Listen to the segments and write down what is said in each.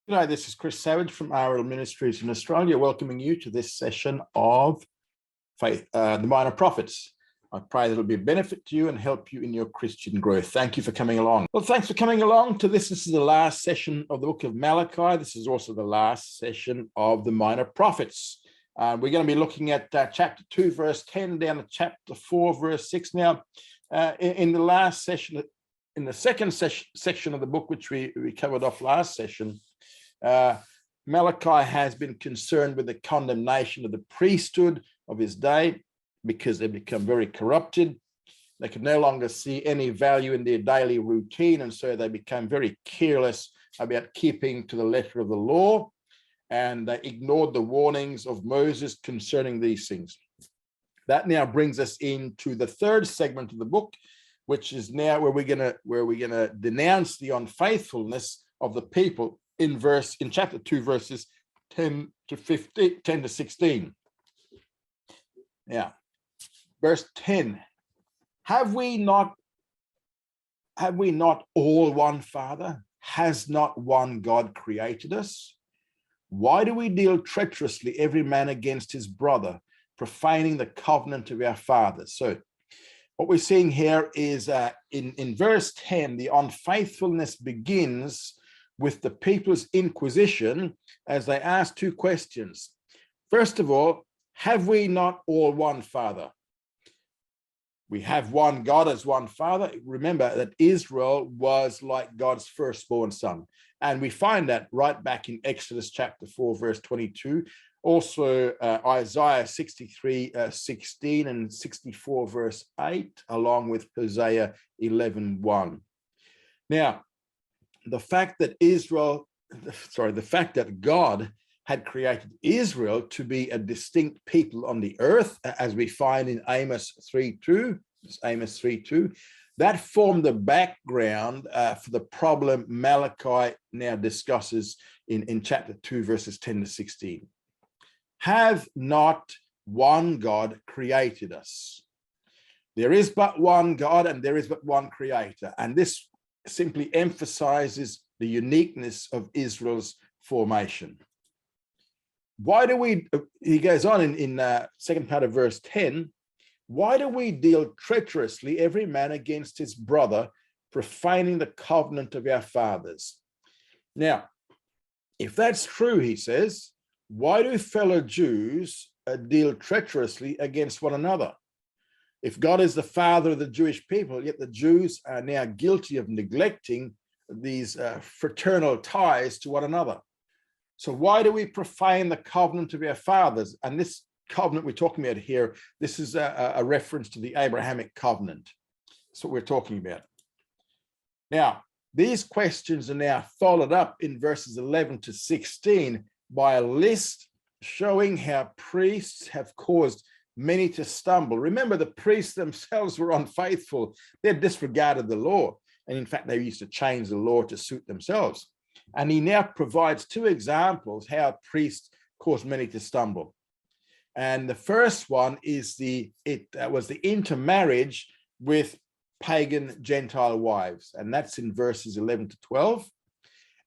G'day, this is Chris Savage from RL Ministries in Australia, welcoming you to this session of Faith, the Minor Prophets. I pray that it'll be a benefit to you and help you in your Christian growth. Thank you for coming along. Well, thanks for coming along to this. This is the last session of the book of Malachi. This is also the last session of the Minor Prophets. We're going to be looking at chapter 2, verse 10, down to chapter 4, verse 6. Now, in the last session, in the second section of the book, which we covered off last session, Malachi has been concerned with the condemnation of the priesthood of his day because they become very corrupted. They could no longer see any value in their daily routine, and so they became very careless about keeping to the letter of the law, and they ignored the warnings of Moses concerning these things. That now brings us into the third segment of the book, which is now where we're gonna denounce the unfaithfulness of the people in chapter 2, verses 10 to 16. Yeah, verse 10. Have we not all one Father? Has not one God created us? Why do we deal treacherously, every man against his brother, profaning the covenant of our fathers? So what we're seeing here is in verse 10, the unfaithfulness begins with the people's inquisition as they ask two questions. First of all, have we not all one Father? We have one God as one Father. Remember that Israel was like God's firstborn son. And we find that right back in Exodus chapter 4, verse 22. Also Isaiah 63, 16 and 64, verse 8, along with Hosea 11, 1. Now, the fact that God had created Israel to be a distinct people on the earth, as we find in Amos 3:2, that formed the background for the problem Malachi now discusses in chapter 2, verses 10 to 16. Have not one God created us? There is but one God and there is but one creator. And this simply emphasizes the uniqueness of Israel's formation. Why do we, he goes on in second part of verse 10, why do we deal treacherously, every man against his brother, profaning the covenant of our fathers? Now, if that's true, he says, why do fellow Jews deal treacherously against one another? If God is the father of the Jewish people, yet the Jews are now guilty of neglecting these fraternal ties to one another. So why do we profane the covenant of our fathers? And this covenant we're talking about here, this is a reference to the Abrahamic covenant. That's what we're talking about. Now, these questions are now followed up in verses 11 to 16 by a list showing how priests have caused many to stumble. Remember, the priests themselves were unfaithful. They disregarded the law. And in fact, they used to change the law to suit themselves. And he now provides two examples how priests caused many to stumble. And the first one is was the intermarriage with pagan Gentile wives. And that's in verses 11 to 12.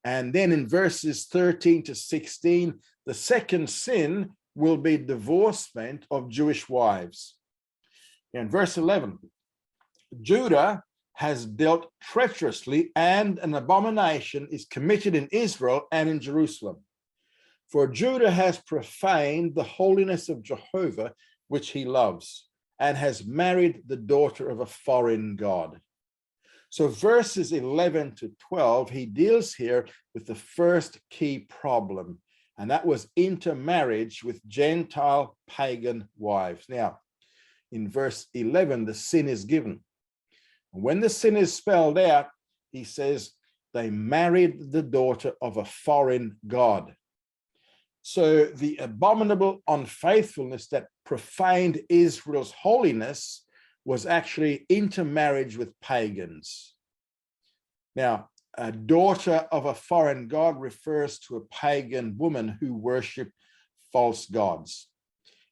And then in verses 13 to 16, the second sin will be divorcement of Jewish wives. In verse 11, Judah has dealt treacherously, and an abomination is committed in Israel and in Jerusalem. For Judah has profaned the holiness of Jehovah, which he loves, and has married the daughter of a foreign god. So verses 11 to 12, he deals here with the first key problem, and that was intermarriage with Gentile pagan wives. Now, in verse 11, the sin is given. When the sin is spelled out, he says, they married the daughter of a foreign god. So the abominable unfaithfulness that profaned Israel's holiness was actually intermarriage with pagans. Now, a daughter of a foreign god refers to a pagan woman who worshiped false gods.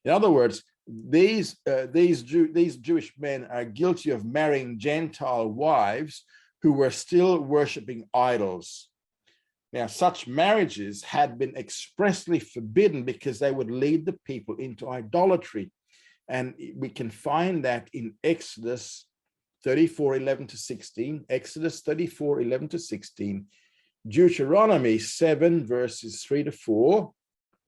In other words, these Jewish men are guilty of marrying Gentile wives who were still worshiping idols. Now, such marriages had been expressly forbidden because they would lead the people into idolatry. And we can find that in Exodus 34:11-16, Exodus 34:11-16, Deuteronomy 7 verses 3-4,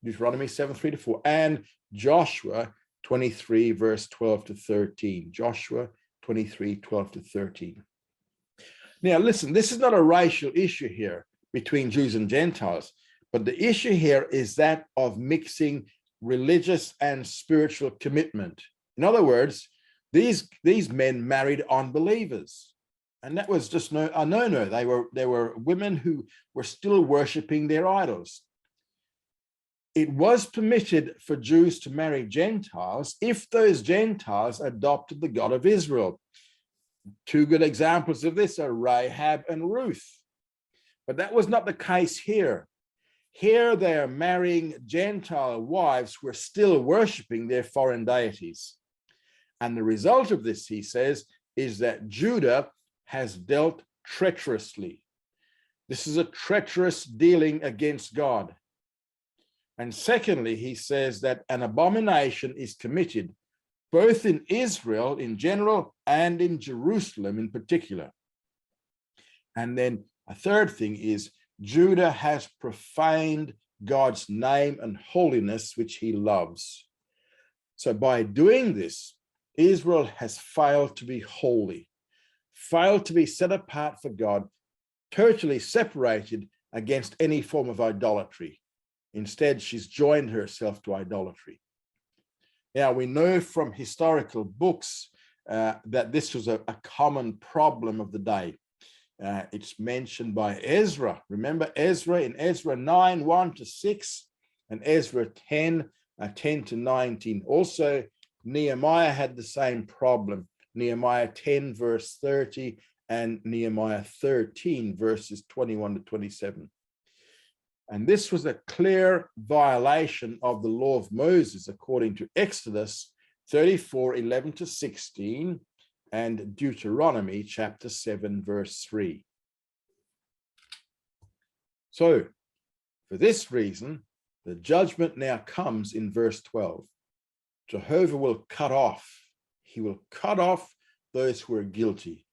Deuteronomy 7, 3-4, and Joshua 23 verse 12-13, Joshua 23, 12-13. Now, listen, this is not a racial issue here between Jews and Gentiles, but the issue here is that of mixing religious and spiritual commitment. In other words, these men married unbelievers, and that was just a no-no. They were women who were still worshiping their idols. It was permitted for Jews to marry Gentiles if those Gentiles adopted the God of Israel. Two good examples of this are Rahab and Ruth. But that was not the case here. Here they are marrying Gentile wives who are still worshiping their foreign deities. And the result of this, he says, is that Judah has dealt treacherously. This is a treacherous dealing against God. And secondly, he says that an abomination is committed both in Israel in general and in Jerusalem in particular. And then a third thing is Judah has profaned God's name and holiness, which he loves. So by doing this, Israel has failed to be holy, failed to be set apart for God, totally separated against any form of idolatry. Instead, she's joined herself to idolatry. Now, we know from historical books that this was a common problem of the day. It's mentioned by Ezra. Remember Ezra in Ezra 9, 1-6, and Ezra 10, 10-19. Also, Nehemiah had the same problem. Nehemiah 10, verse 30, and Nehemiah 13, verses 21-27. And this was a clear violation of the law of Moses, according to Exodus 34, 11-16, and Deuteronomy chapter 7, verse 3. So, for this reason, the judgment now comes in verse 12. Jehovah will cut off. He will cut off those who are guilty.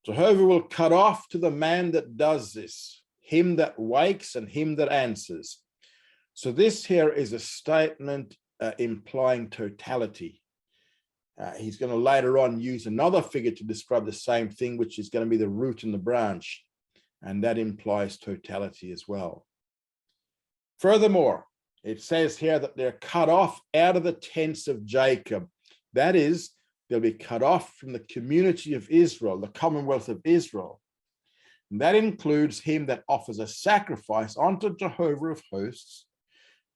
Jehovah will cut off to the man that does this, him that wakes and him that answers. So this here is a statement implying totality. He's going to later on use another figure to describe the same thing, which is going to be the root and the branch. And that implies totality as well. Furthermore, it says here that they're cut off out of the tents of Jacob. That is, they'll be cut off from the community of Israel, the commonwealth of Israel. And that includes him that offers a sacrifice unto Jehovah of hosts,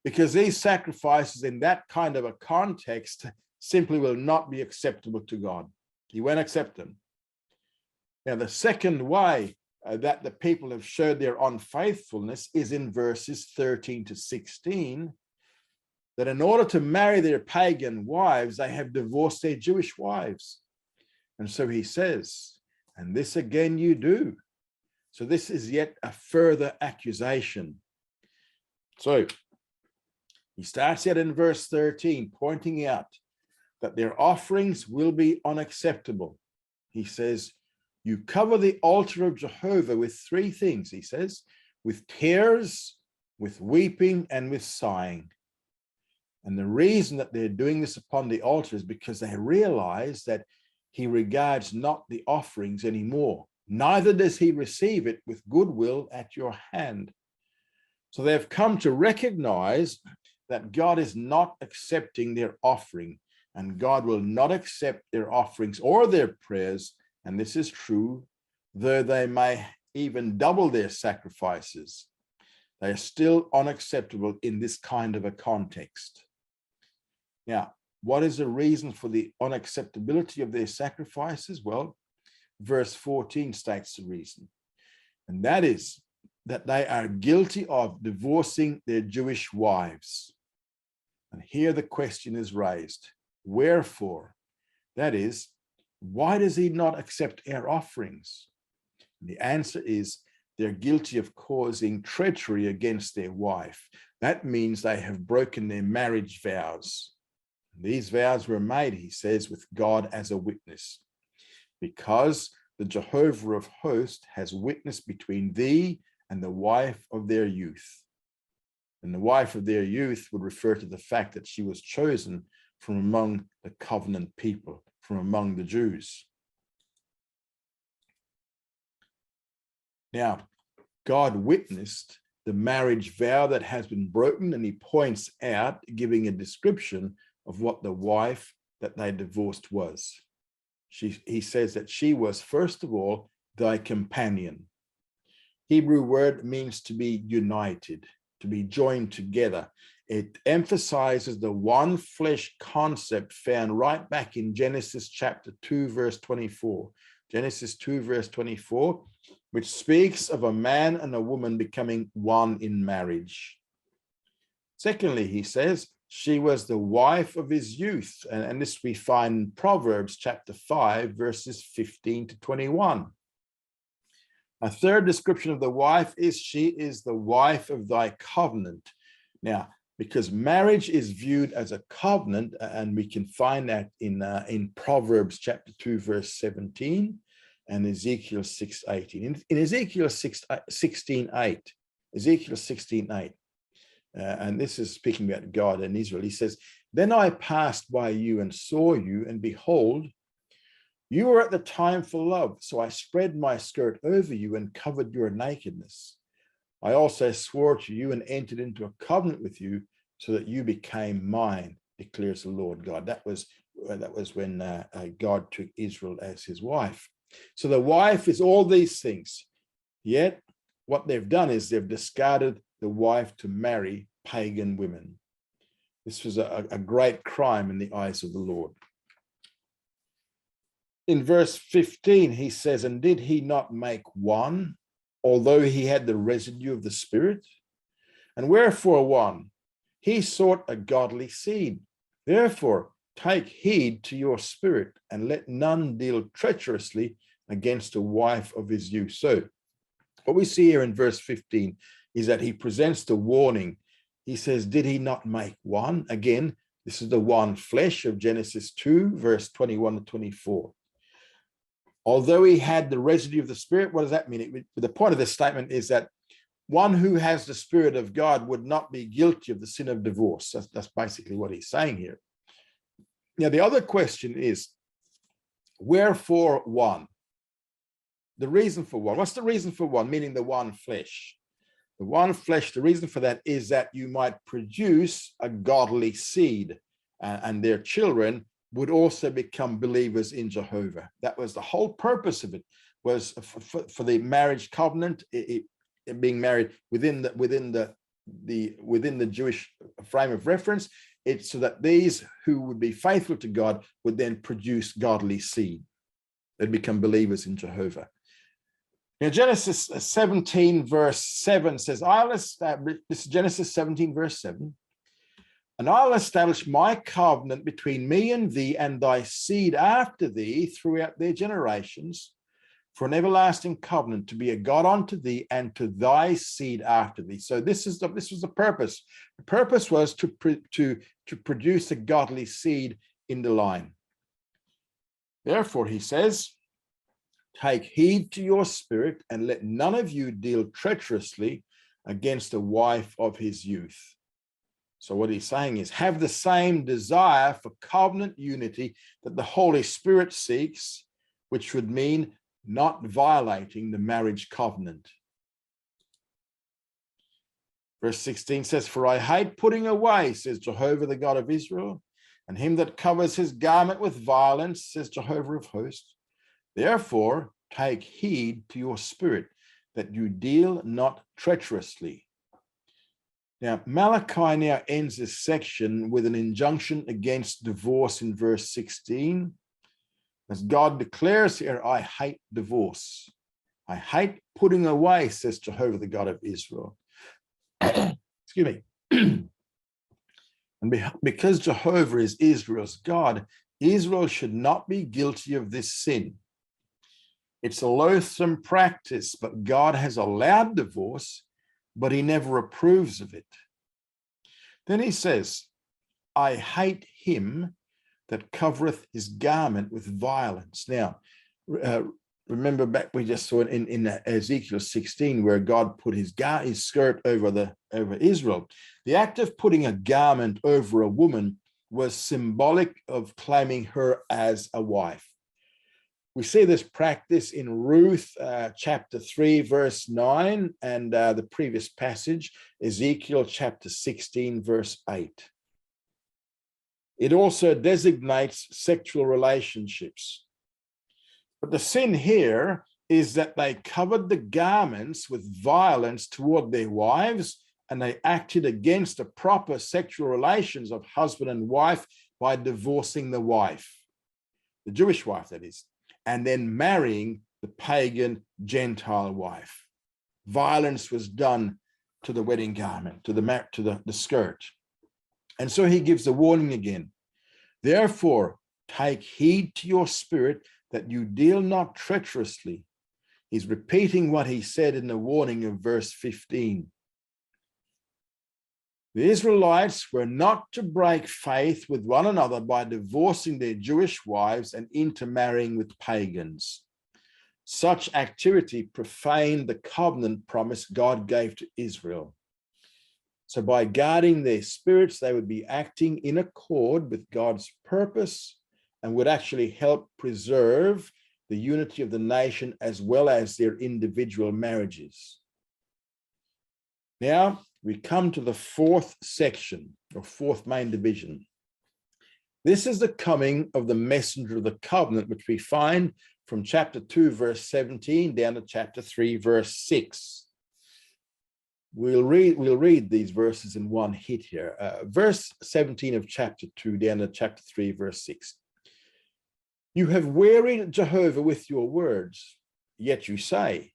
because these sacrifices in that kind of a context simply will not be acceptable to God. He won't accept them. Now, the second way that the people have showed their unfaithfulness is in verses 13-16, that in order to marry their pagan wives, they have divorced their Jewish wives. And so he says, and this again you do. So this is yet a further accusation. So he starts out in verse 13, pointing out that their offerings will be unacceptable. He says, you cover the altar of Jehovah with three things, he says, with tears, with weeping, and with sighing. And the reason that they're doing this upon the altar is because they realize that he regards not the offerings anymore. Neither does he receive it with goodwill at your hand. So they've come to recognize that God is not accepting their offering, and God will not accept their offerings or their prayers. And this is true, though they may even double their sacrifices. They are still unacceptable in this kind of a context. Now, what is the reason for the unacceptability of their sacrifices? Well, verse 14 states the reason, and that is that they are guilty of divorcing their Jewish wives. And here the question is raised, wherefore? That is, why does he not accept our offerings? And the answer is they're guilty of causing treachery against their wife. That means they have broken their marriage vows. These vows were made, he says, with God as a witness, because the Jehovah of hosts has witnessed between thee and the wife of their youth. And the wife of their youth would refer to the fact that she was chosen from among the covenant people, from among the Jews. Now, God witnessed the marriage vow that has been broken, and he points out, giving a description of what the wife that they divorced was. He says that she was, first of all, thy companion. Hebrew word means to be united, to be joined together. It emphasizes the one flesh concept found right back in Genesis chapter 2, verse 24. Genesis 2, verse 24, which speaks of a man and a woman becoming one in marriage. Secondly, he says, she was the wife of his youth. And this we find in Proverbs chapter 5, verses 15 to 21. A third description of the wife is she is the wife of thy covenant. Now, because marriage is viewed as a covenant, and we can find that in Proverbs chapter 2, verse 17 and Ezekiel 6:18. In Ezekiel 16:8, Ezekiel 16:8, and this is speaking about God and Israel. He says, then I passed by you and saw you, and behold, you were at the time for love. So I spread my skirt over you and covered your nakedness. I also swore to you and entered into a covenant with you so that you became mine, declares the Lord God. That was when God took Israel as his wife. So the wife is all these things. Yet what they've done is they've discarded the wife to marry pagan women. This was a great crime in the eyes of the Lord. In verse 15, he says, and did he not make one, although he had the residue of the Spirit? And wherefore one? He sought a godly seed. Therefore, take heed to your spirit, and let none deal treacherously against a wife of his youth. So what we see here in verse 15 is that he presents the warning. He says, did he not make one? Again, this is the one flesh of Genesis 2, verse 21 to 24. Although he had the residue of the Spirit, what does that mean? The point of this statement is that one who has the Spirit of God would not be guilty of the sin of divorce. That's basically what he's saying here. Now, the other question is, wherefore one? The reason for one. What's the reason for one? Meaning the one flesh. The one flesh, the reason for that is that you might produce a godly seed, and their children would also become believers in Jehovah. That was the whole purpose of it, was for the marriage covenant, it being married within the Jewish frame of reference. It's so that these who would be faithful to God would then produce godly seed. They'd become believers in Jehovah. Now, Genesis 17, verse 7 says, this is Genesis 17, verse 7. And I'll establish my covenant between me and thee and thy seed after thee throughout their generations, for an everlasting covenant, to be a God unto thee and to thy seed after thee. So this was the purpose. The purpose was to produce a godly seed in the line. Therefore, he says, take heed to your spirit, and let none of you deal treacherously against a wife of his youth. So what he's saying is, have the same desire for covenant unity that the Holy Spirit seeks, which would mean not violating the marriage covenant. Verse 16 says, for I hate putting away, says Jehovah, the God of Israel, and him that covers his garment with violence, says Jehovah of hosts. Therefore, take heed to your spirit, that you deal not treacherously. Now, Malachi now ends this section with an injunction against divorce in verse 16. As God declares here, I hate divorce. I hate putting away, says Jehovah, the God of Israel. Excuse me. And because Jehovah is Israel's God, Israel should not be guilty of this sin. It's a loathsome practice, but God has allowed divorce, but he never approves of it. Then he says, I hate him that covereth his garment with violence. Now, remember back we just saw it in Ezekiel 16, where God put his skirt over Israel. The act of putting a garment over a woman was symbolic of claiming her as a wife. We see this practice in Ruth chapter 3, verse 9, and the previous passage, Ezekiel chapter 16, verse 8. It also designates sexual relationships. But the sin here is that they covered the garments with violence toward their wives, and they acted against the proper sexual relations of husband and wife by divorcing the wife, the Jewish wife, that is, and then marrying the pagan Gentile wife. Violence was done to the wedding garment, to the skirt. And so he gives a warning again. Therefore, take heed to your spirit that you deal not treacherously. He's repeating what he said in the warning of verse 15. The Israelites were not to break faith with one another by divorcing their Jewish wives and intermarrying with pagans. Such activity profaned the covenant promise God gave to Israel. So by guarding their spirits, they would be acting in accord with God's purpose and would actually help preserve the unity of the nation as well as their individual marriages. Now, we come to the fourth section, or fourth main division. This is the coming of the messenger of the covenant, which we find from chapter 2, verse 17, down to chapter 3, verse 6. We'll read these verses in one hit here. Verse 17 of chapter 2, down to chapter 3, verse 6. You have wearied Jehovah with your words, yet you say,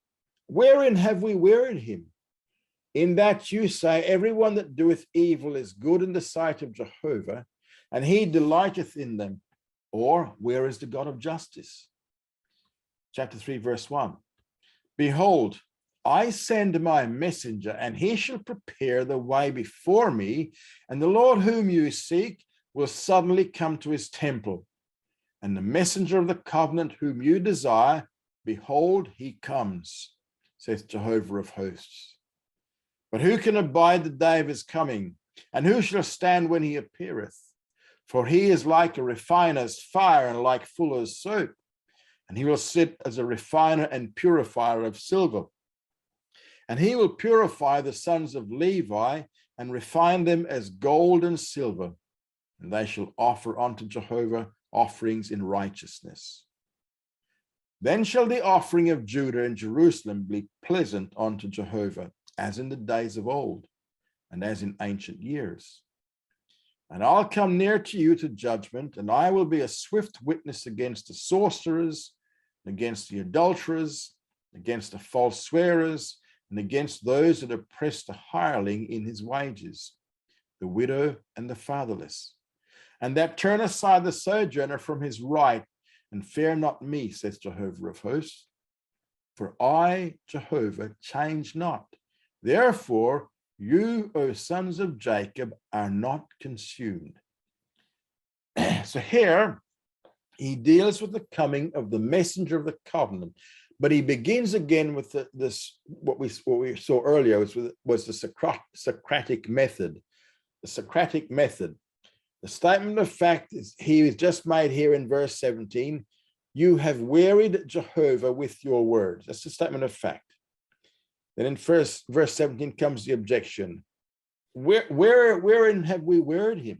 wherein have we wearied him? In that you say, everyone that doeth evil is good in the sight of Jehovah, and he delighteth in them. Or, where is the God of justice? Chapter 3, verse 1. Behold, I send my messenger, and he shall prepare the way before me, and the Lord whom you seek will suddenly come to his temple. And the messenger of the covenant whom you desire, behold, he comes, saith Jehovah of hosts. But who can abide the day of his coming? And who shall stand when he appeareth? For he is like a refiner's fire and like fuller's soap. And he will sit as a refiner and purifier of silver. And he will purify the sons of Levi and refine them as gold and silver. And they shall offer unto Jehovah offerings in righteousness. Then shall the offering of Judah and Jerusalem be pleasant unto Jehovah, as in the days of old, and as in ancient years. And I'll come near to you to judgment, and I will be a swift witness against the sorcerers, against the adulterers, against the false swearers, and against those that oppress the hireling in his wages, the widow and the fatherless, and that turn aside the sojourner from his right, and fear not me, says Jehovah of hosts. For I, Jehovah, change not. Therefore, you, O sons of Jacob, are not consumed. So here, he deals with the coming of the messenger of the covenant, but he begins again with what we saw earlier was the Socratic method. The Socratic method. The statement of fact is he is just made here in verse 17. You have wearied Jehovah with your words. That's the statement of fact. Then in verse 17 comes the objection. Wherein have we wearied him?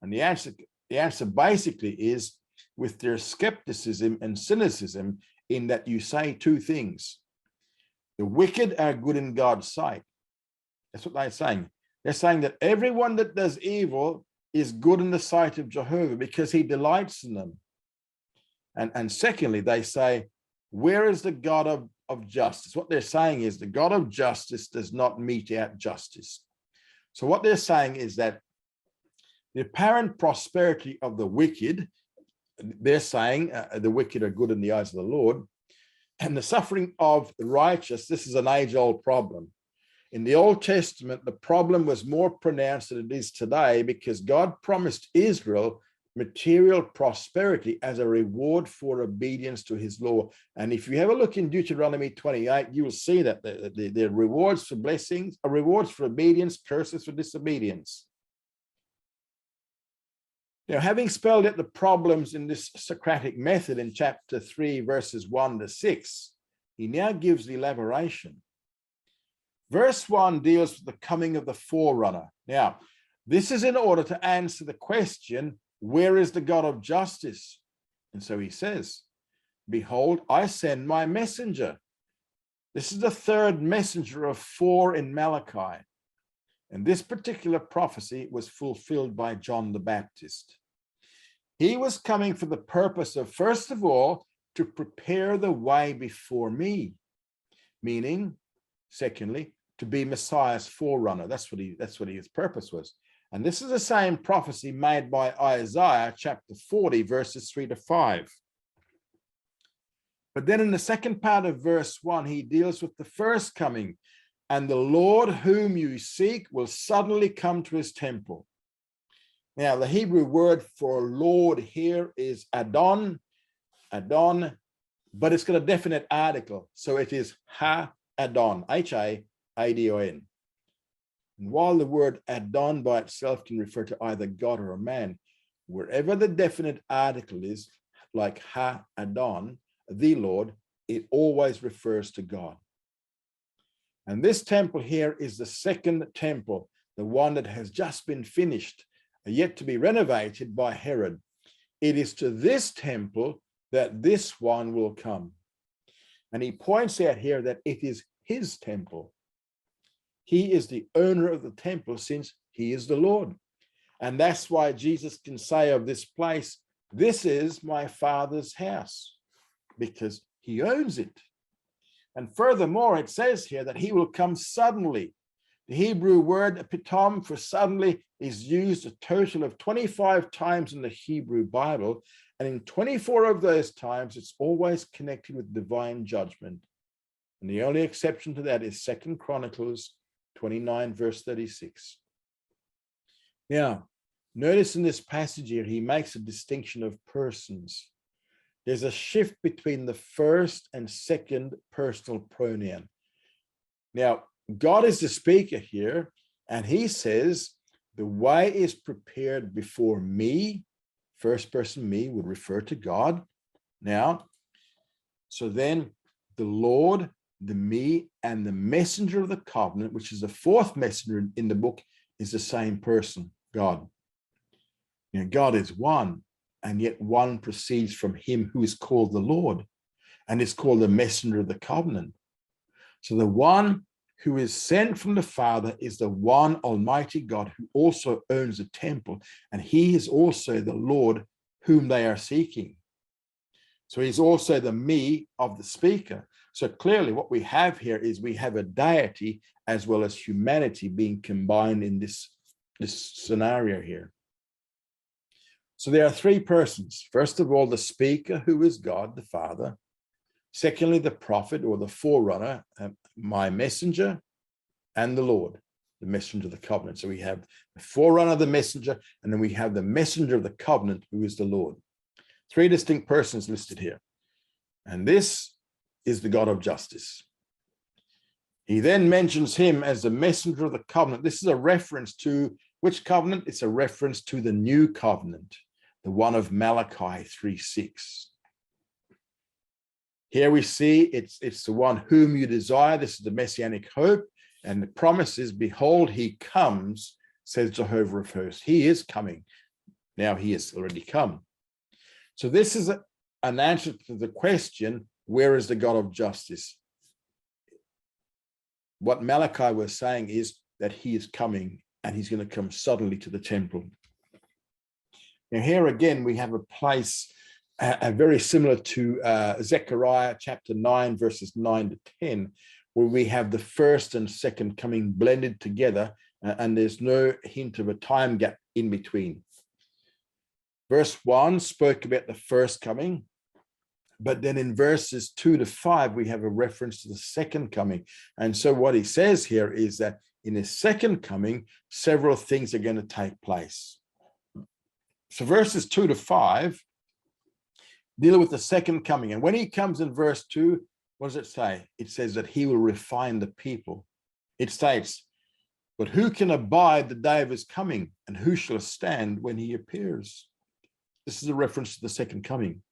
And the answer basically is with their skepticism and cynicism, in that you say two things. The wicked are good in God's sight. That's what they're saying. They're saying that everyone that does evil is good in the sight of Jehovah because he delights in them. And secondly, they say, where is the God of justice? What they're saying is the God of justice does not mete out justice. So what they're saying is that the apparent prosperity of the wicked, they're saying the wicked are good in the eyes of the Lord, And the suffering of the righteous, this is an age-old problem. In the Old Testament, the problem was more pronounced than it is today because God promised Israel material prosperity as a reward for obedience to his law. And if you have a look in Deuteronomy 28, you will see that the rewards for blessings are rewards for obedience, curses for disobedience. Now, having spelled out the problems in this Socratic method in chapter 3, verses 1 to 6, he now gives the elaboration. Verse 1 deals with the coming of the Forerunner. Now, this is in order to answer the question, where is the God of justice? And so he says, behold, I send my messenger. This is the third messenger of 4 in Malachi. And this particular prophecy was fulfilled by John the Baptist. He was coming for the purpose of, first of all, to prepare the way before me, meaning, secondly, to be Messiah's forerunner. That's what his purpose was. And this is the same prophecy made by Isaiah chapter 40, verses 3 to 5. But then in the second part of verse 1, he deals with the first coming. And the Lord whom you seek will suddenly come to his temple. Now, the Hebrew word for Lord here is Adon, but it's got a definite article. So it is Ha-Adon, H-A-A-D-O-N. And while the word Adon by itself can refer to either God or a man, wherever the definite article is, like Ha-Adon, the Lord, it always refers to God. And this temple here is the second temple, the one that has just been finished, yet to be renovated by Herod. It is to this temple that this one will come. And he points out here that it is his temple. He is the owner of the temple since he is the Lord. And that's why Jesus can say of this place, this is my Father's house, because he owns it. And furthermore, it says here that he will come suddenly. The Hebrew word pitom for suddenly is used a total of 25 times in the Hebrew Bible. And in 24 of those times, it's always connected with divine judgment. And the only exception to that is 2 Chronicles 29, verse 36. Now, notice in this passage here, he makes a distinction of persons. There's a shift between the first and second personal pronoun. Now, God is the speaker here, and he says, the way is prepared before me. First person me would refer to God. Now, so then the Lord, the me, and the messenger of the covenant, which is the fourth messenger in the book, is the same person, God. Now, God is one, and yet one proceeds from him who is called the Lord, and is called the messenger of the covenant. So the one who is sent from the Father is the one Almighty God who also owns the temple, and he is also the Lord whom they are seeking. So he's also the me of the speaker. So clearly what we have here is we have a deity as well as humanity being combined in this scenario here. So there are three persons. First of all, the speaker, who is God, the Father. Secondly, the prophet or the forerunner, my messenger, and the Lord, the messenger of the covenant. So we have the forerunner, the messenger, and then we have the messenger of the covenant, who is the Lord. Three distinct persons listed here. And this is the God of justice. He then mentions him as the messenger of the covenant. This is a reference to which covenant? It's a reference to the new covenant, the one of Malachi 3:6. Here we see it's the one whom you desire. This is the messianic hope. And the promise is, behold, he comes, says Jehovah of hosts. He is coming. Now he has already come. So this is an answer to the question, where is the God of justice? What Malachi was saying is that he is coming, and he's going to come suddenly to the temple. Now here again, we have a place very similar to Zechariah chapter 9, verses 9 to 10, where we have the first and second coming blended together, and there's no hint of a time gap in between. Verse 1 spoke about the first coming. But then in verses 2 to 5, we have a reference to the second coming. And so what he says here is that in his second coming, several things are going to take place. So verses 2 to 5 deal with the second coming. And when he comes in verse 2, what does it say? It says that he will refine the people. It states, but who can abide the day of his coming, and who shall stand when he appears? This is a reference to the second coming.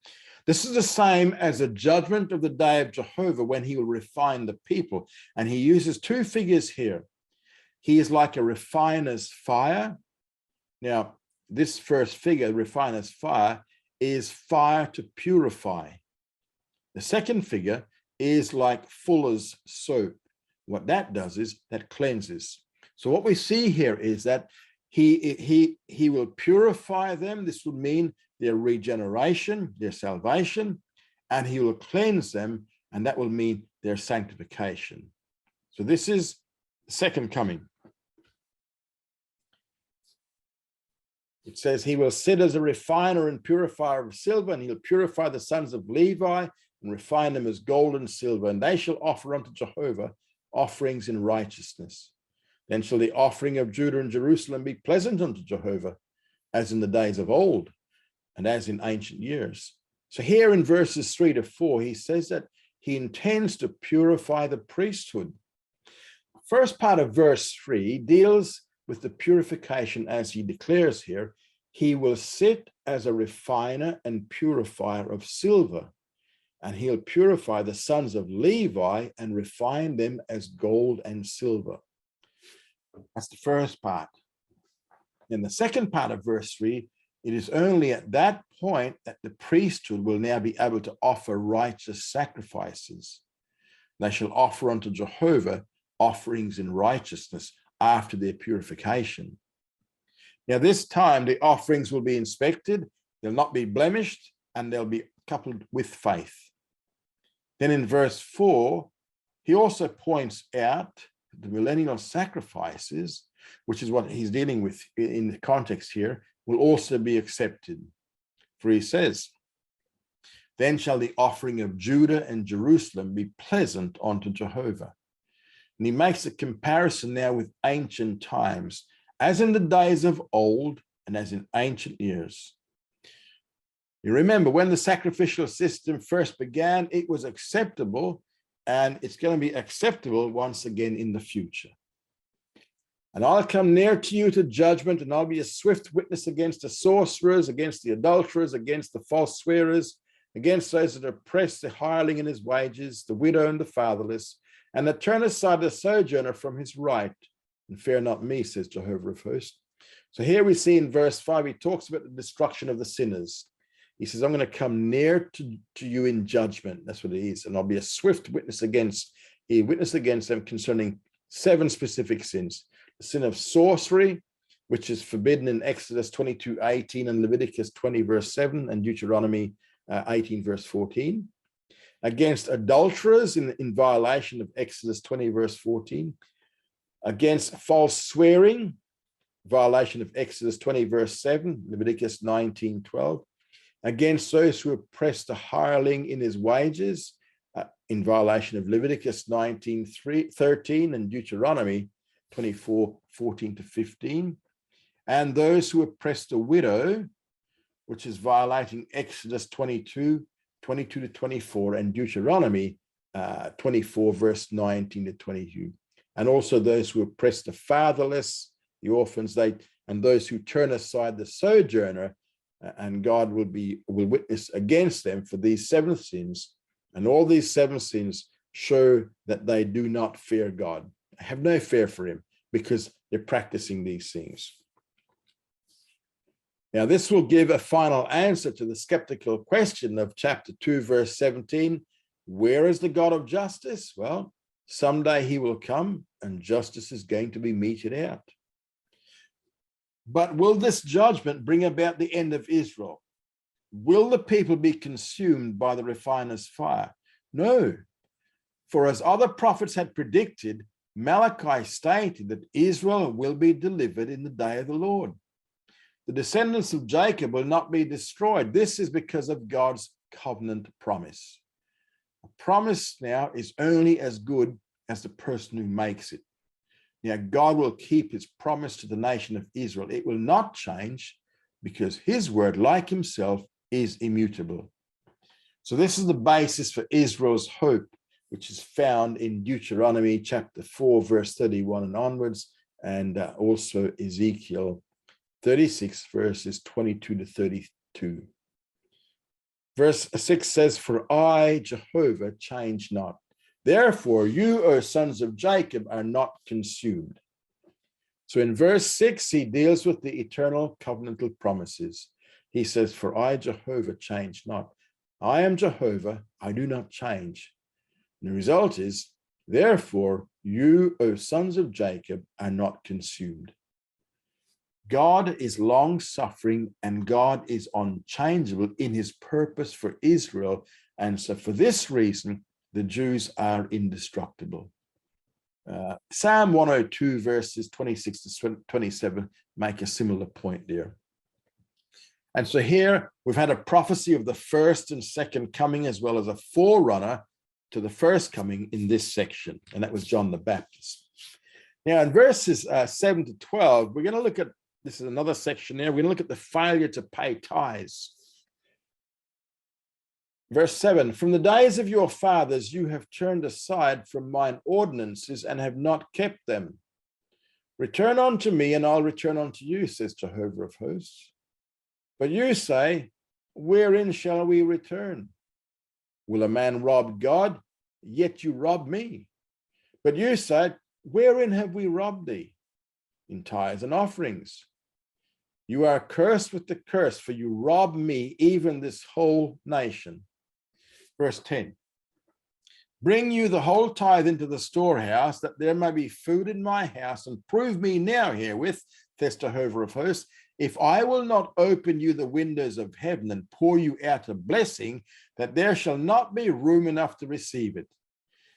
This is the same as the judgment of the day of Jehovah, when he will refine the people. And he uses two figures here. He is like a refiner's fire. Now, this first figure, refiner's fire, is fire to purify. The second figure is like fuller's soap. What that does is that cleanses. So what we see here is that he will purify them. This would mean their regeneration, their salvation, and he will cleanse them, and that will mean their sanctification. So this is the second coming. It says he will sit as a refiner and purifier of silver, and he'll purify the sons of Levi and refine them as gold and silver, and they shall offer unto Jehovah offerings in righteousness. Then shall the offering of Judah and Jerusalem be pleasant unto Jehovah, as in the days of old, and as in ancient years. So here in verses 3 to 4, he says that he intends to purify the priesthood. First part of verse 3 deals with the purification, as he declares here. He will sit as a refiner and purifier of silver, and he'll purify the sons of Levi and refine them as gold and silver. That's the first part. In the second part of verse 3, it is only at that point that the priesthood will now be able to offer righteous sacrifices. They shall offer unto Jehovah offerings in righteousness after their purification. Now, this time the offerings will be inspected, they'll not be blemished, and they'll be coupled with faith. Then in verse 4, he also points out the millennial sacrifices, which is what he's dealing with in the context here, will also be accepted. For he says, then shall the offering of Judah and Jerusalem be pleasant unto Jehovah. And he makes a comparison now with ancient times, as in the days of old and as in ancient years. You remember when the sacrificial system first began, it was acceptable, and it's going to be acceptable once again in the future. And I'll come near to you to judgment, and I'll be a swift witness against the sorcerers, against the adulterers, against the false swearers, against those that oppress the hireling in his wages, the widow and the fatherless, and that turn aside the sojourner from his right. And fear not me, says Jehovah of hosts. So here we see in verse 5, he talks about the destruction of the sinners. He says, I'm going to come near to you in judgment. That's what it is. And I'll be a swift witness against them concerning 7 specific sins. The sin of sorcery, which is forbidden in Exodus 22:18 and Leviticus 20 verse 7 and Deuteronomy 18 verse 14. Against adulterers in violation of Exodus 20 verse 14. Against false swearing, violation of Exodus 20 verse 7, Leviticus 19:12. Against those who oppress the hireling in his wages, in violation of Leviticus 19:13 and Deuteronomy 24:14 to 15, and those who oppress the widow, which is violating Exodus 22 to 24 and Deuteronomy 24 verse 19 to 22, and also those who oppress the fatherless, the orphans, and those who turn aside the sojourner, and God will witness against them for these 7 sins. And all these 7 sins show that they do not fear God, have no fear for him, because they're practicing these things. Now, this will give a final answer to the skeptical question of chapter 2, verse 17. Where is the God of justice? Well, someday he will come and justice is going to be meted out. But will this judgment bring about the end of Israel? Will the people be consumed by the refiner's fire? No. For as other prophets had predicted, Malachi stated that Israel will be delivered in the day of the Lord. The descendants of Jacob will not be destroyed. This is because of God's covenant promise. A promise now is only as good as the person who makes it. Now, God will keep his promise to the nation of Israel. It will not change because his word, like himself, is immutable. So this is the basis for Israel's hope, which is found in Deuteronomy chapter 4, verse 31 and onwards, and also Ezekiel 36, verses 22 to 32. Verse 6 says, "For I, Jehovah, change not. Therefore, you, O sons of Jacob, are not consumed." So in verse 6, he deals with the eternal covenantal promises. He says, "For I, Jehovah, change not." I am Jehovah, I do not change. And the result is, "Therefore, you, O sons of Jacob, are not consumed." God is long-suffering and God is unchangeable in his purpose for Israel. And so for this reason, the Jews are indestructible. Psalm 102, verses 26 to 27 make a similar point there. And so here we've had a prophecy of the first and second coming, as well as a forerunner to the first coming in this section. And that was John the Baptist. Now in verses 7 to 12, we're going to look at, this is another section there, we're going to look at the failure to pay tithes. Verse 7, "From the days of your fathers you have turned aside from mine ordinances and have not kept them. Return unto me and I'll return unto you, says Jehovah of hosts. But you say, wherein shall we return? Will a man rob God? Yet you rob me. But you say, wherein have we robbed thee? In tithes and offerings. You are cursed with the curse, for you rob me, even this whole nation." Verse 10, "Bring you the whole tithe into the storehouse, that there may be food in my house, and prove me now herewith, says Jehovah of hosts, if I will not open you the windows of heaven and pour you out a blessing, that there shall not be room enough to receive it.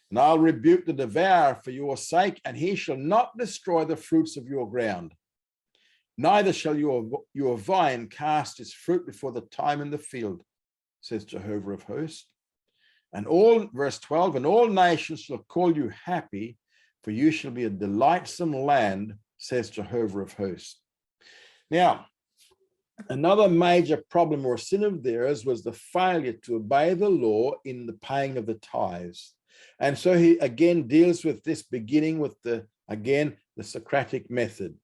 And I'll rebuke the devourer for your sake, and he shall not destroy the fruits of your ground. Neither shall your vine cast its fruit before the time in the field, says Jehovah of hosts. And all," verse 12, "and all nations shall call you happy, for you shall be a delightsome land, says Jehovah of hosts." Now, another major problem or sin of theirs was the failure to obey the law in the paying of the tithes. And so he again deals with this, beginning with the Socratic method.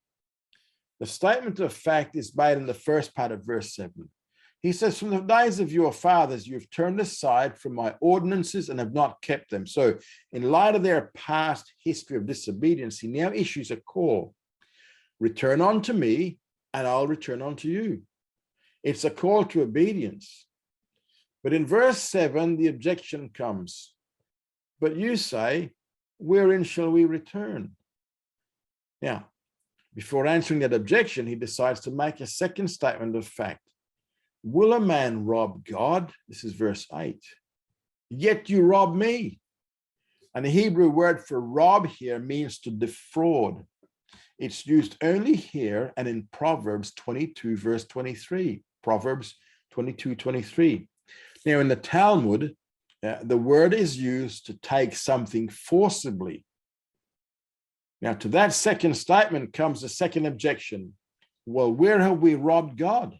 The statement of fact is made in the first part of verse 7. He says, "From the days of your fathers, you've turned aside from my ordinances and have not kept them." So in light of their past history of disobedience, he now issues a call. Return unto me and I'll return unto you. It's a call to obedience. But in verse 7, the objection comes. "But you say, wherein shall we return?" Now, before answering that objection, he decides to make a second statement of fact. "Will a man rob God?" This is verse 8. "Yet you rob me." And the Hebrew word for rob here means to defraud. It's used only here and in Proverbs 22, verse 23. Proverbs 22, 23. Now in the Talmud, the word is used to take something forcibly. Now to that second statement comes the second objection. Well, where have we robbed God?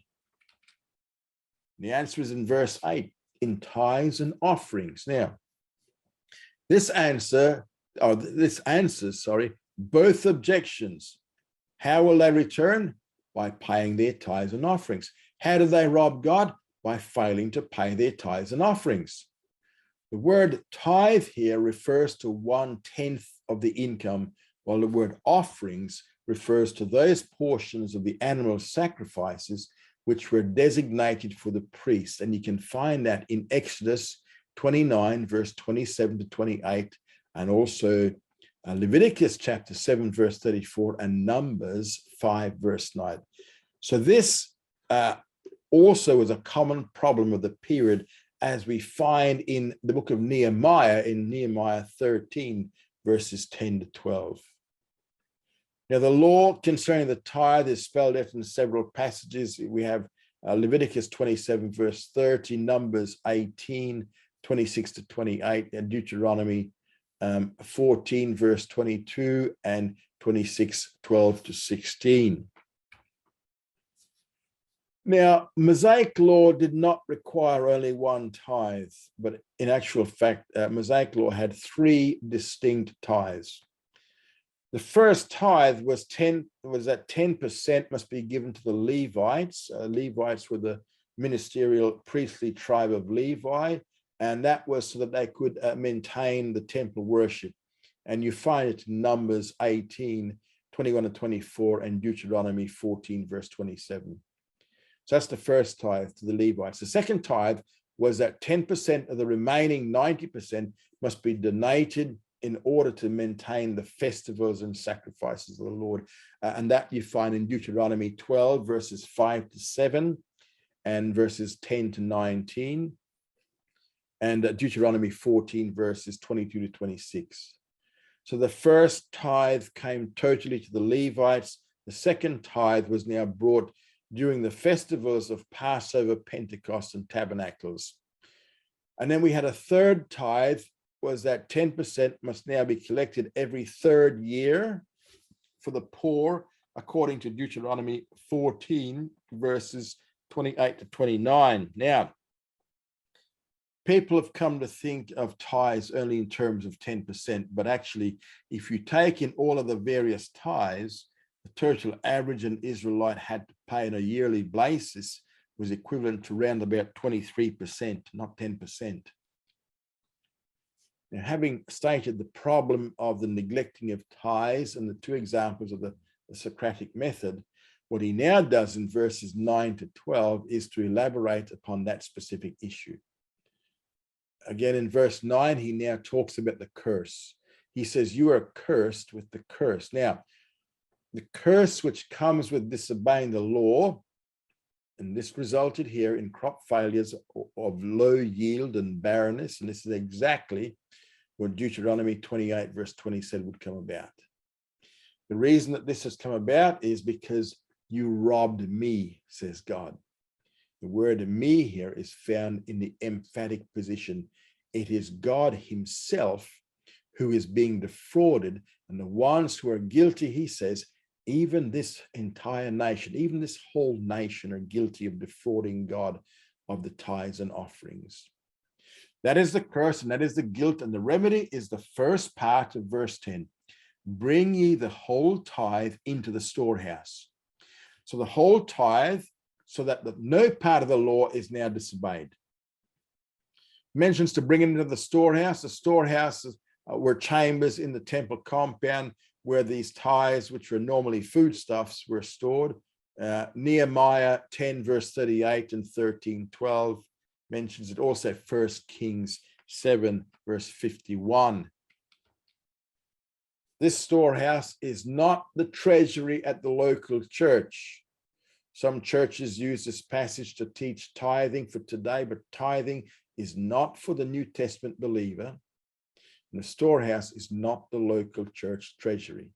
The answer is in verse 8, in tithes and offerings. Now, this answers both objections. How will they return? By paying their tithes and offerings. How do they rob God? By failing to pay their tithes and offerings. The word tithe here refers to 1/10 of the income, while the word offerings refers to those portions of the animal sacrifices which were designated for the priest. And you can find that in Exodus 29, verse 27 to 28, and also Leviticus chapter 7, verse 34, and Numbers 5, verse 9. So this also was a common problem of the period, as we find in the book of Nehemiah, in Nehemiah 13, verses 10 to 12. Now, the law concerning the tithe is spelled out in several passages. We have Leviticus 27, verse 30, Numbers 18, 26 to 28, and Deuteronomy 14, verse 22, and 26, 12 to 16. Now, Mosaic law did not require only one tithe, but in actual fact, Mosaic law had three distinct tithes. The first tithe was that 10% must be given to the Levites. Levites were the ministerial priestly tribe of Levi, and that was so that they could maintain the temple worship. And you find it in Numbers 18, 21 to 24, and Deuteronomy 14, verse 27. So that's the first tithe to the Levites. The second tithe was that 10% of the remaining 90% must be donated in order to maintain the festivals and sacrifices of the Lord. And that you find in Deuteronomy 12, verses 5 to 7, and verses 10 to 19, and Deuteronomy 14, verses 22 to 26. So the first tithe came totally to the Levites. The second tithe was now brought during the festivals of Passover, Pentecost, and Tabernacles. And then we had a third tithe, was that 10% must now be collected every third year for the poor, according to Deuteronomy 14, verses 28 to 29. Now, people have come to think of tithes only in terms of 10%, but actually, if you take in all of the various tithes, the total average an Israelite had to pay on a yearly basis was equivalent to around about 23%, not 10%. Now, having stated the problem of the neglecting of tithes and the two examples of the Socratic method, what he now does in verses 9 to 12 is to elaborate upon that specific issue. Again, in verse 9, he now talks about the curse. He says, you are cursed with the curse. Now, the curse which comes with disobeying the law, and this resulted here in crop failures of low yield and barrenness, and this is exactly what Deuteronomy 28, verse 20 said would come about. The reason that this has come about is because you robbed me, says God. The word me here is found in the emphatic position. It is God himself who is being defrauded, and the ones who are guilty, he says, even this entire nation, even this whole nation are guilty of defrauding God of the tithes and offerings. That is the curse and that is the guilt, and the remedy is the first part of verse 10. Bring ye the whole tithe into the storehouse. So the whole tithe, so that no part of the law is now disobeyed. Mentions to bring it into the storehouse. The storehouses were chambers in the temple compound where these tithes, which were normally foodstuffs, were stored. Nehemiah 10, verse 38 and 13:12 mentions it. Also 1 Kings 7, verse 51. This storehouse is not the treasury at the local church. Some churches use this passage to teach tithing for today, but tithing is not for the New Testament believer. And the storehouse is not the local church treasury.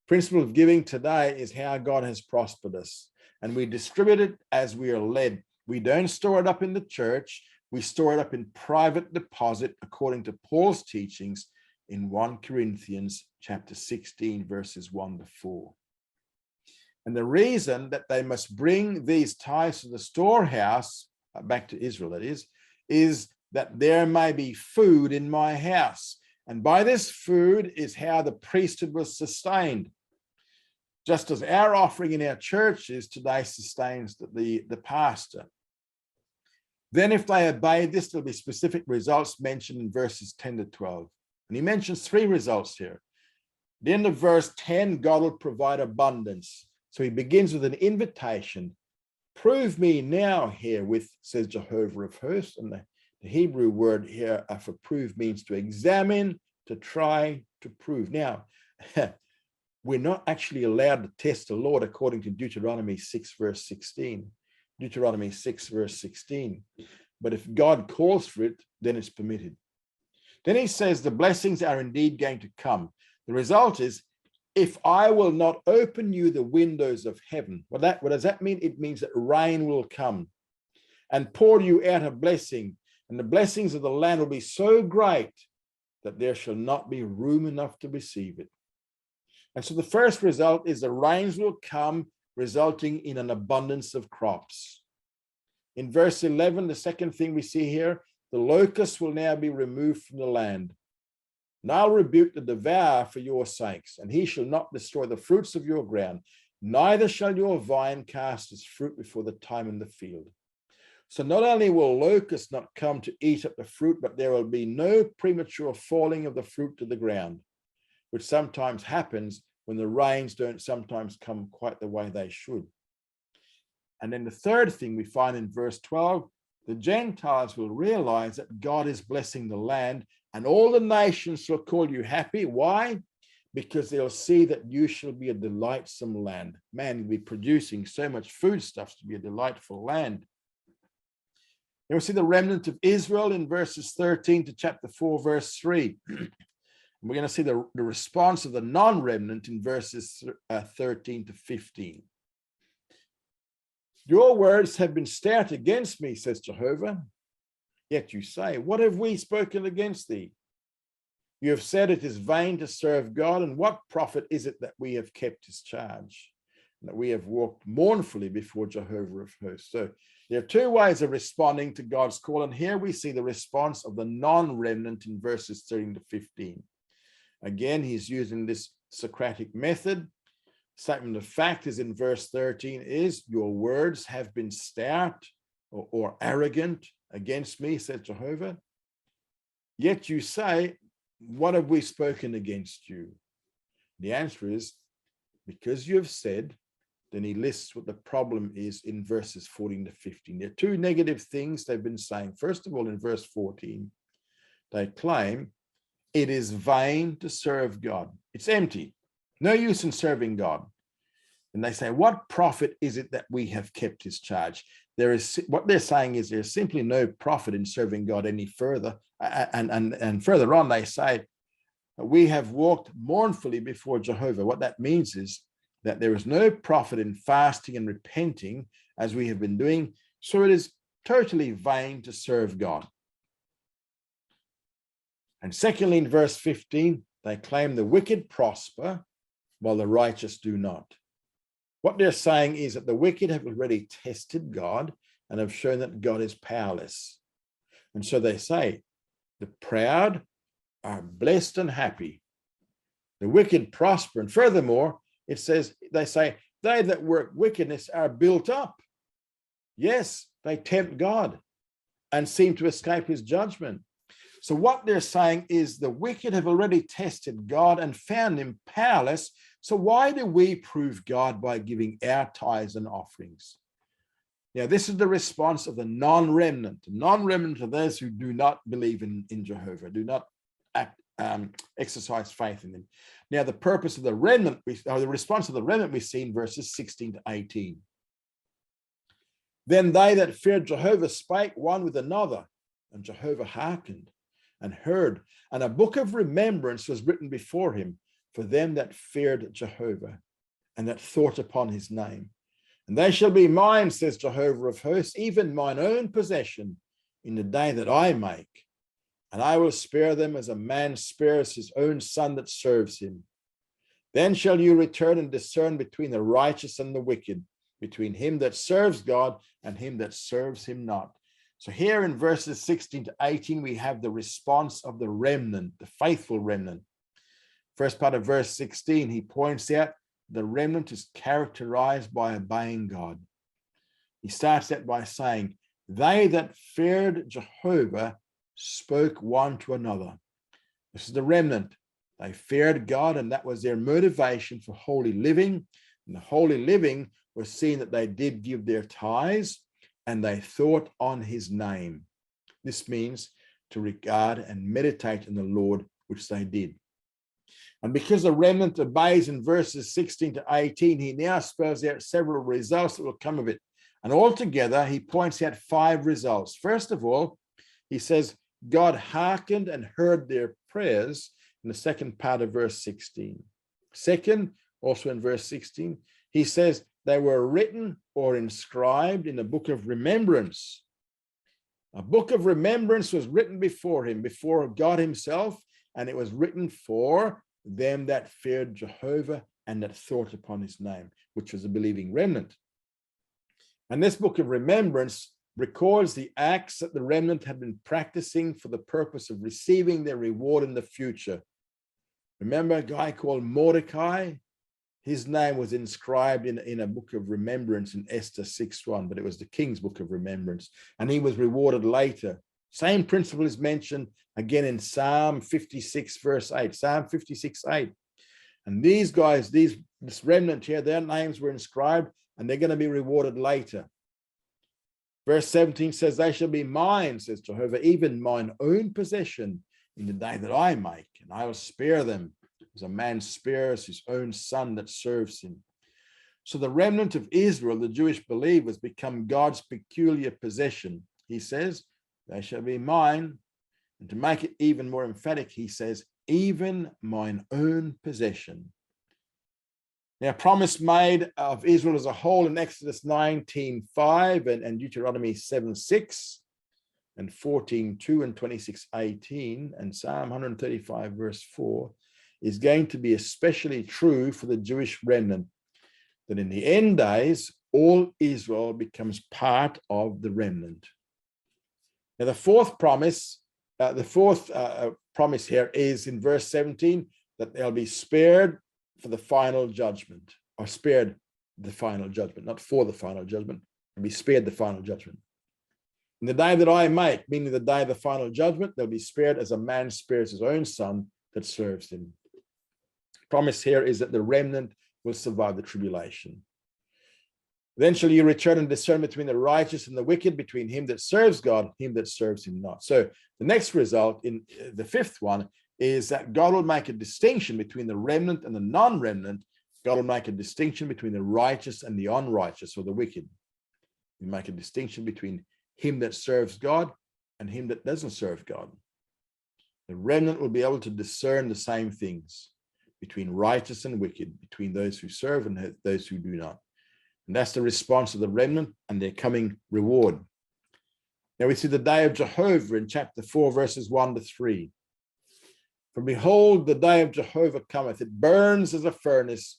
Principle of giving today is how God has prospered us, and we distribute it as we are led. We don't store it up in the church. We store it up in private deposit according to Paul's teachings in 1 Corinthians chapter 16, verses 1 to 4. And the reason that they must bring these tithes to the storehouse, back to Israel that is that there may be food in my house. And by this food is how the priesthood was sustained. Just as our offering in our churches today sustains the pastor. Then if they obey this, there'll be specific results mentioned in verses 10 to 12. And he mentions three results here. At the end of verse 10, God will provide abundance. So he begins with an invitation. Prove me now herewith, says Jehovah of hosts. And the Hebrew word here for prove means to examine, to try, to prove. Now, we're not actually allowed to test the Lord according to Deuteronomy 6, verse 16. Deuteronomy 6, verse 16. But if God calls for it, then it's permitted. Then he says the blessings are indeed going to come. The result is if I will not open you the windows of heaven. What does that mean? It means that rain will come and pour you out a blessing, and the blessings of the land will be so great that there shall not be room enough to receive it. And so the first result is the rains will come, resulting in an abundance of crops. In verse 11, the second thing we see here, the locusts will now be removed from the land. And I'll rebuke the devourer for your sakes, and he shall not destroy the fruits of your ground, neither shall your vine cast its fruit before the time in the field. So not only will locusts not come to eat up the fruit, but there will be no premature falling of the fruit to the ground, which sometimes happens when the rains don't sometimes come quite the way they should. And then the third thing we find in verse 12, the Gentiles will realize that God is blessing the land, and all the nations shall call you happy. Why? Because they'll see that you shall be a delightsome land. Man, you'll be producing so much foodstuffs to be a delightful land. Then we see the remnant of Israel in verses 13 to chapter 4, verse 3. We're going to see the response of the non-remnant in verses 13 to 15. Your words have been stout against me, says Jehovah. Yet you say, what have we spoken against thee? You have said it is vain to serve God, and what profit is it that we have kept his charge, and that we have walked mournfully before Jehovah of hosts? So there are two ways of responding to God's call, and here we see the response of the non-remnant in verses 13 to 15. Again, he's using this Socratic method. Statement of fact is in verse 13 is, your words have been stout or arrogant against me, said Jehovah. Yet you say, what have we spoken against you? The answer is, because you have said. Then he lists what the problem is in verses 14 to 15. There are two negative things they've been saying. First of all, in verse 14, they claim it is vain to serve God. It's empty. No use in serving God. And they say, what profit is it that we have kept his charge? What they're saying is there's simply no profit in serving God any further. And further on, they say, we have walked mournfully before Jehovah. What that means is that there is no profit in fasting and repenting as we have been doing. So it is totally vain to serve God. And secondly, in verse 15, they claim the wicked prosper while the righteous do not. What they're saying is that the wicked have already tested God and have shown that God is powerless. And so they say, the proud are blessed and happy. The wicked prosper. And furthermore, it says, they say, they that work wickedness are built up. Yes, they tempt God and seem to escape his judgment. So what they're saying is the wicked have already tested God and found him powerless. So why do we prove God by giving our tithes and offerings? Now, this is the response of the non-remnant. The non-remnant are those who do not believe in Jehovah, do not exercise faith in him. Now, the purpose of the remnant, or the response of the remnant, we see in verses 16 to 18. Then they that feared Jehovah spake one with another, and Jehovah hearkened and heard, and a book of remembrance was written before him for them that feared Jehovah and that thought upon his name. And they shall be mine, says Jehovah of hosts, even mine own possession in the day that I make. And I will spare them as a man spares his own son that serves him. Then shall you return and discern between the righteous and the wicked, between him that serves God and him that serves him not. So here in verses 16 to 18, we have the response of the remnant, the faithful remnant. First part of verse 16, he points out the remnant is characterized by obeying God. He starts that by saying, they that feared Jehovah spoke one to another. This is the remnant. They feared God, and that was their motivation for holy living. And the holy living was seeing that they did give their tithes, and they thought on his name. This means to regard and meditate on the Lord, which they did. And because the remnant obeys in verses 16 to 18, he now spells out several results that will come of it. And altogether, he points out 5 results. First of all, he says, God hearkened and heard their prayers in the second part of verse 16. Second, also in verse 16, he says they were written or inscribed in a book of remembrance. A book of remembrance was written before him, before God himself, and it was written for them that feared Jehovah and that thought upon his name, which was a believing remnant. And this book of remembrance records the acts that the remnant had been practicing for the purpose of receiving their reward in the future. Remember a guy called Mordecai? His name was inscribed in a book of remembrance in Esther 6:1, but it was the king's book of remembrance, and he was rewarded later. Same principle is mentioned again in Psalm 56, verse 8. Psalm 56:8. And these guys, this remnant here, their names were inscribed, and they're going to be rewarded later. Verse 17 says, they shall be mine, says Jehovah, even mine own possession in the day that I make, and I will spare them as a man spares his own son that serves him. So the remnant of Israel, the Jewish believers, become God's peculiar possession. He says, they shall be mine. And to make it even more emphatic, he says, even mine own possession. Now, promise made of Israel as a whole in Exodus 19:5 and Deuteronomy 7:6 and 14:2 and 26:18 and Psalm 135 verse 4 is going to be especially true for the Jewish remnant, that in the end days, all Israel becomes part of the remnant. Now, the fourth promise here is in verse 17, that they'll be spared for the final judgment, or spared the final judgment, not for the final judgment, they'll be spared the final judgment. In the day that I make, meaning the day of the final judgment, they'll be spared as a man spares his own son that serves him. Promise here is that the remnant will survive the tribulation. Then shall you return and discern between the righteous and the wicked, between him that serves God and him that serves him not. So the next result, in the fifth one, is that God will make a distinction between the remnant and the non-remnant. God will make a distinction between the righteous and the unrighteous, or the wicked. He'll make a distinction between him that serves God and him that doesn't serve God. The remnant will be able to discern the same things between righteous and wicked, between those who serve and those who do not. And that's the response of the remnant and their coming reward. Now we see the day of Jehovah in chapter 4, verses 1-3. For behold, the day of Jehovah cometh, it burns as a furnace,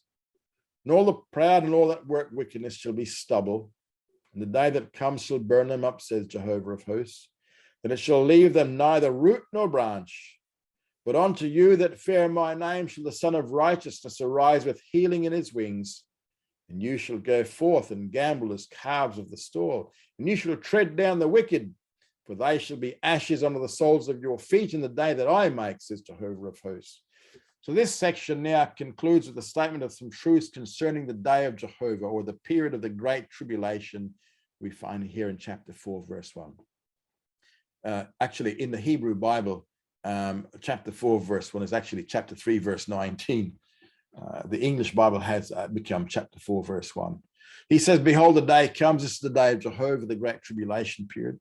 and all the proud and all that work wickedness shall be stubble. And the day that comes shall burn them up, says Jehovah of hosts, that it shall leave them neither root nor branch. But unto you that fear my name shall the Son of Righteousness arise with healing in his wings. And you shall go forth and gambol as calves of the stall. And you shall tread down the wicked, for they shall be ashes under the soles of your feet in the day that I make, says Jehovah of hosts. So this section now concludes with a statement of some truths concerning the day of Jehovah, or the period of the great tribulation we find here in chapter 4, verse 1. Actually, in the Hebrew Bible, chapter 4, verse 1 is actually chapter 3, verse 19. The English Bible has become chapter 4, verse 1. He says, behold, the day comes. This is the day of Jehovah, the great tribulation period.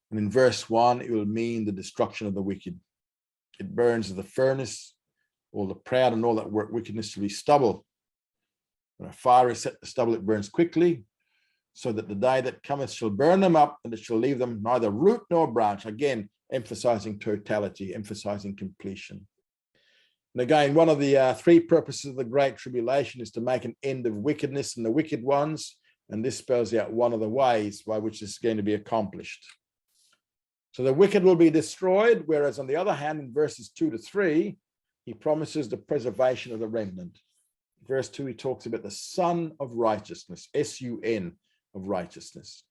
And in verse 1, it will mean the destruction of the wicked. It burns as the furnace. All the proud and all that work wickedness shall be stubble. When a fire is set to stubble, it burns quickly, so that the day that cometh shall burn them up, and it shall leave them neither root nor branch. Again, emphasizing totality, emphasizing completion. And again, one of the three purposes of the Great Tribulation is to make an end of wickedness and the wicked ones. And this spells out one of the ways by which this is going to be accomplished. So the wicked will be destroyed, whereas on the other hand, in verses 2-3, he promises the preservation of the remnant. Verse 2, he talks about the Son of Righteousness, S-U-N, of righteousness.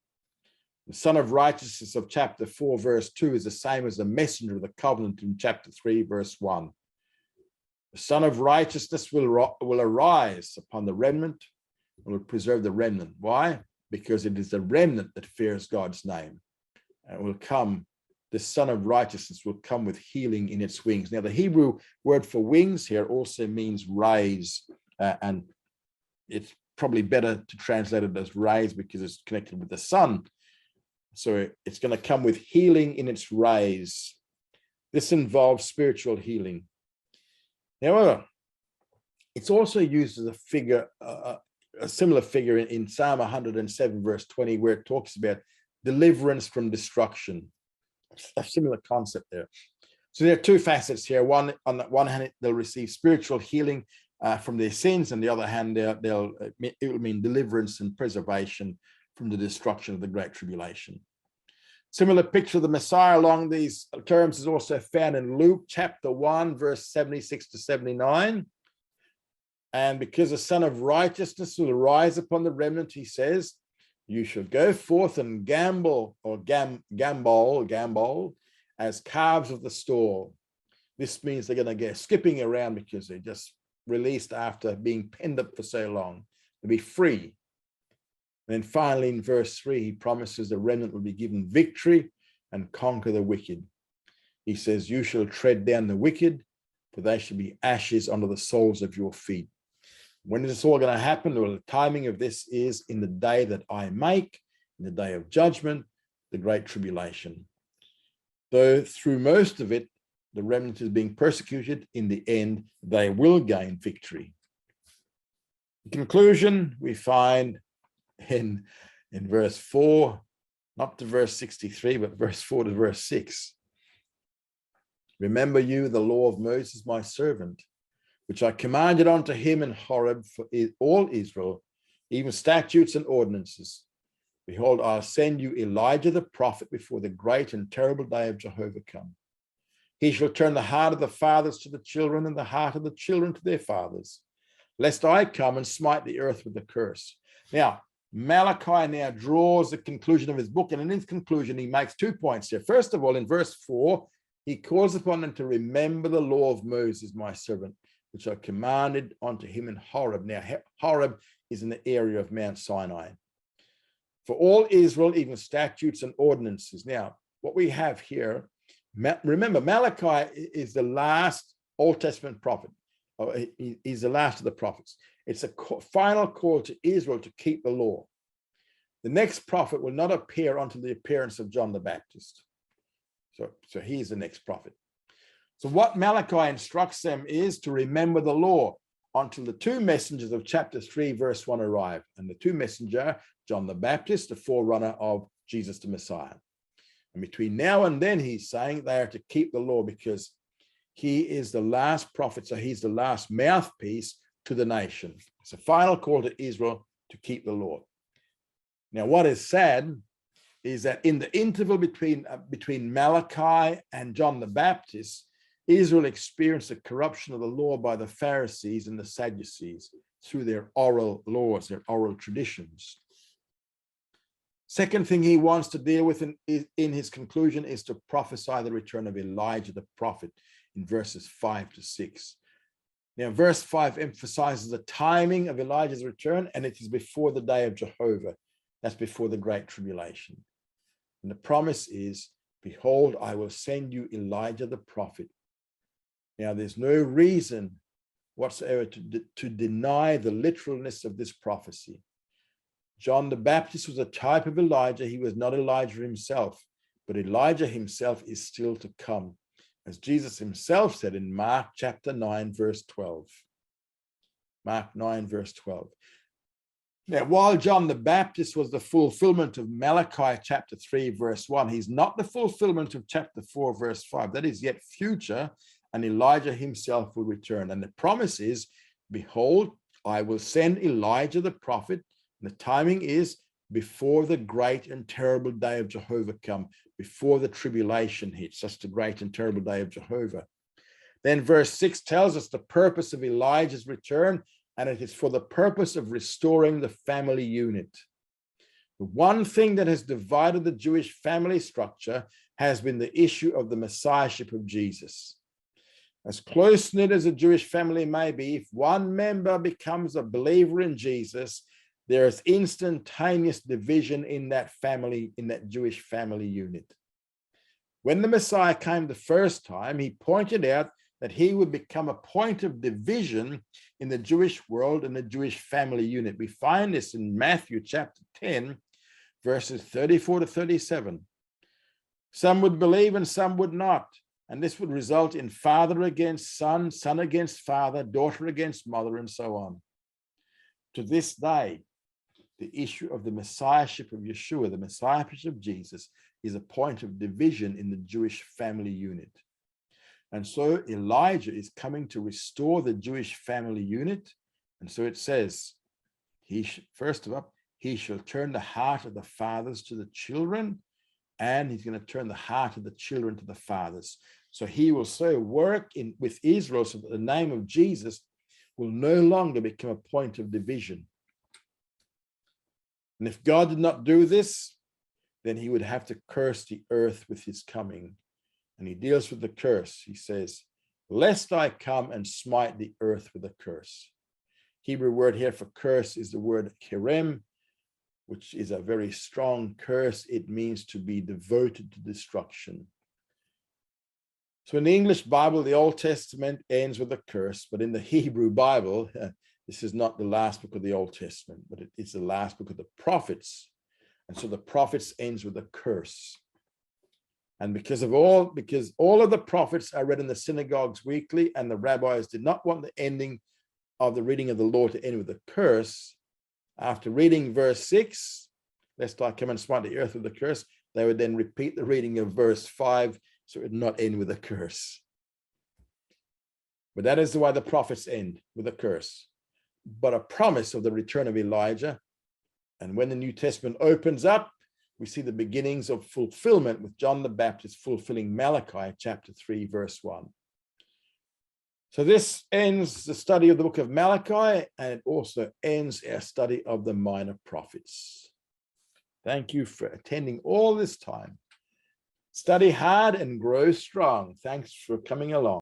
The Son of Righteousness of chapter 4, verse 2 is the same as the messenger of the covenant in chapter 3, verse 1. The Son of Righteousness will arise upon the remnant and will preserve the remnant. Why? Because it is the remnant that fears God's name. And it will come, the Son of Righteousness will come with healing in its wings. Now, the Hebrew word for wings here also means rays, and it's probably better to translate it as rays because it's connected with the sun. So it's going to come with healing in its rays. This involves spiritual healing. However, It's also used as a figure, a similar figure in Psalm 107, verse 20, where it talks about deliverance from destruction. A similar concept there. So there are two facets here. One, on the one hand, they'll receive spiritual healing from their sins, and the other hand, it will mean deliverance and preservation from the destruction of the Great Tribulation. Similar picture of the Messiah along these terms is also found in Luke chapter 1, verse 76 to 79. And because the Son of Righteousness will rise upon the remnant, he says, you shall go forth and gambol as calves of the stall. This means they're going to go skipping around because they're just released after being penned up for so long. They'll be free. And then finally in verse 3, he promises the remnant will be given victory and conquer the wicked. He says, you shall tread down the wicked, for they shall be ashes under the soles of your feet. When is this all going to happen? Well, the timing of this is in the day that I make, in the day of judgment, the Great Tribulation. Though through most of it, the remnant is being persecuted, in the end, they will gain victory. In conclusion, we find in verse 4, not to verse 63, but verse 4 to verse 6. Remember you the law of Moses, my servant, which I commanded unto him in Horeb for all Israel, even statutes and ordinances. Behold, I'll send you Elijah the prophet before the great and terrible day of Jehovah come. He shall turn the heart of the fathers to the children and the heart of the children to their fathers, lest I come and smite the earth with a curse. Now, Malachi now draws the conclusion of his book, and in his conclusion, he makes 2 points here. First of all, in verse 4, he calls upon them to remember the law of Moses, my servant, which I commanded unto him in Horeb. Now, Horeb is in the area of Mount Sinai. For all Israel, even statutes and ordinances. Now, what we have here, remember, Malachi is the last Old Testament prophet. He's the last of the prophets. It's a final call to Israel to keep the law. The next prophet will not appear until the appearance of John the Baptist. So he's the next prophet. So what Malachi instructs them is to remember the law until the two messengers of chapter 3, verse 1 arrive. And the two messengers, John the Baptist, the forerunner of Jesus the Messiah. And between now and then, he's saying they are to keep the law because he is the last prophet. So he's the last mouthpiece to the nation. It's a final call to Israel to keep the law. Now, what is sad is that in the interval between Malachi and John the Baptist, Israel experienced the corruption of the law by the Pharisees and the Sadducees through their oral laws, their oral traditions. Second thing he wants to deal with in his conclusion is to prophesy the return of Elijah the prophet in verses 5 to 6. Now, verse 5 emphasizes the timing of Elijah's return, and it is before the day of Jehovah. That's before the Great Tribulation. And the promise is, behold, I will send you Elijah the prophet. Now, there's no reason whatsoever to deny the literalness of this prophecy. John the Baptist was a type of Elijah. He was not Elijah himself, but Elijah himself is still to come, as Jesus himself said in Mark chapter 9, verse 12. Mark 9, verse 12. Now, while John the Baptist was the fulfillment of Malachi chapter 3, verse 1, he's not the fulfillment of chapter 4, verse 5. That is yet future, and Elijah himself will return. And the promise is, behold, I will send Elijah the prophet. And the timing is before the great and terrible day of Jehovah come, before the tribulation hits. That's the great and terrible day of Jehovah. Then verse 6 tells us the purpose of Elijah's return, and it is for the purpose of restoring the family unit. The one thing that has divided the Jewish family structure has been the issue of the messiahship of Jesus. As close-knit as a Jewish family may be, if one member becomes a believer in Jesus, there is instantaneous division in that family, in that Jewish family unit. When the Messiah came the first time, he pointed out that he would become a point of division in the Jewish world and the Jewish family unit. We find this in Matthew chapter 10, verses 34 to 37. Some would believe and some would not. And this would result in father against son, son against father, daughter against mother, and so on. To this day, the issue of the messiahship of Yeshua, the messiahship of Jesus, is a point of division in the Jewish family unit. And so Elijah is coming to restore the Jewish family unit. And so it says, first of all, he shall turn the heart of the fathers to the children, and he's going to turn the heart of the children to the fathers. So he will so work with Israel so that the name of Jesus will no longer become a point of division. And if God did not do this, then he would have to curse the earth with his coming. And he deals with the curse. He says, lest I come and smite the earth with a curse. Hebrew word here for curse is the word kerem, which is a very strong curse. It means to be devoted to destruction. So in the English Bible, the Old Testament ends with a curse, but in the Hebrew Bible, this is not the last book of the Old Testament, but it's the last book of the prophets. And so the prophets ends with a curse. And because all of the prophets are read in the synagogues weekly, and the rabbis did not want the ending of the reading of the law to end with a curse, after reading verse 6, lest I come and smite the earth with a curse, they would then repeat the reading of verse 5, so it would not end with a curse. But that is the way the prophets end, with a curse. But a promise of the return of Elijah. And when the New Testament opens up, we see the beginnings of fulfillment with John the Baptist fulfilling Malachi chapter 3, verse 1. So this ends the study of the book of Malachi, and it also ends our study of the minor prophets. Thank you for attending all this time. Study hard and grow strong. Thanks for coming along.